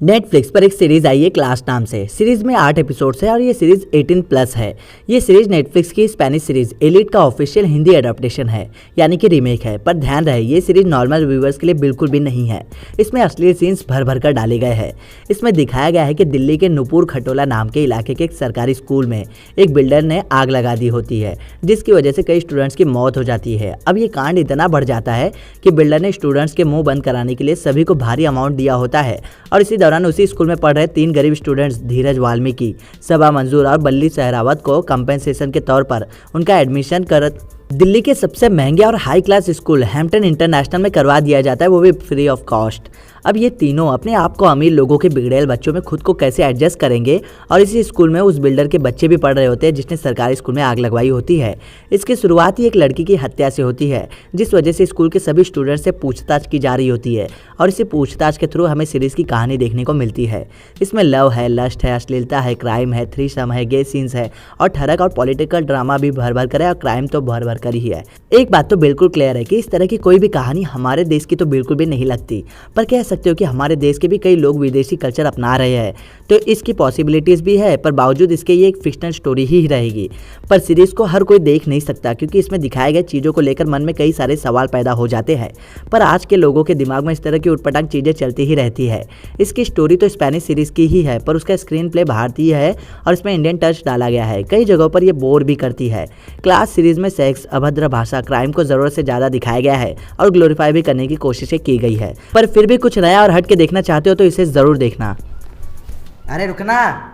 Netflix पर एक series आई है क्लास नाम से। सीरीज में 8 एपिसोड्स है और ये सीरीज 18+ है। ये सीरीज नेटफ्लिक्स की स्पेनिश सीरीज एलिट का ऑफिशियल हिंदी एडेप्टेशन है, यानी कि रीमेक है। पर ध्यान रहे, ये सीरीज नॉर्मल व्यूवर्स के लिए बिल्कुल भी नहीं है। इसमें अश्लील सीन्स भर भर कर डाले गए हैं। इसमें दिखाया गया है कि दिल्ली के नुपुर खटोला नाम के इलाके के एक सरकारी स्कूल में एक बिल्डर ने आग लगा दी होती है, जिसकी वजह से कई स्टूडेंट्स की मौत हो जाती है। अब ये कांड इतना बढ़ जाता है कि बिल्डर ने स्टूडेंट्स के मुंह बंद कराने के लिए सभी को भारी अमाउंट दिया होता है और इसी दौरान उसी स्कूल में पढ़ रहे 3 गरीब स्टूडेंट्स धीरज वाल्मीकि, सबा मंजूर और बल्ली सहरावत को कंपेंसेशन के तौर पर उनका एडमिशन कर दिल्ली के सबसे महंगे और high class school Hampton international में करवा दिया जाता है, वो भी फ्री ऑफ कॉस्ट। अब ये तीनों अपने आप को अमीर लोगों के बिगड़ेल बच्चों में खुद को कैसे एडजस्ट करेंगे और इसी स्कूल में उस बिल्डर के बच्चे भी पढ़ रहे होते हैं जिसने सरकारी स्कूल में आग लगवाई होती है। इसकी शुरुआत ही एक लड़की की हत्या से होती है, जिस वजह से स्कूल के सभी स्टूडेंट से पूछताछ की जा रही होती है और इसी पूछताछ के थ्रू हमें सीरीज की कहानी देखने को मिलती है। इसमें लव है, लस्ट है, अश्लीलता है, क्राइम है, थ्रीसम है, गे सीन्स है और ठरक और पॉलिटिकल ड्रामा भी भर भर कर है और क्राइम तो भर भर कर ही है। एक बात तो बिल्कुल क्लियर है कि इस तरह की कोई भी कहानी हमारे देश की तो बिल्कुल भी नहीं लगती, पर कह सकते हो कि हमारे देश के भी कई लोग विदेशी कल्चर अपना रहे हैं, तो इसकी पॉसिबिलिटीज भी है। पर बावजूद इसके ये एक फिक्शनल स्टोरी ही रहेगी। पर सीरीज को हर कोई देख नहीं सकता क्योंकि इसमें दिखाए गए चीज़ों को लेकर मन में कई सारे सवाल पैदा हो जाते हैं। पर आज के लोगों के दिमाग में इस तरह की उटपटांग चीज़ें चलती ही रहती है। इसकी स्टोरी तो स्पेनिश सीरीज की ही है, पर उसका स्क्रीन प्ले भारतीय है और इसमें इंडियन टच डाला गया है। कई जगहों पर यह बोर भी करती है। क्लास सीरीज में सेक्स, अभद्र भाषा, क्राइम को जरूरत से ज़्यादा दिखाया गया है और ग्लोरीफाई भी करने की कोशिशें की गई है। पर फिर भी कुछ नया और हट के देखना चाहते हो तो इसे ज़रूर देखना। अरे रुकना।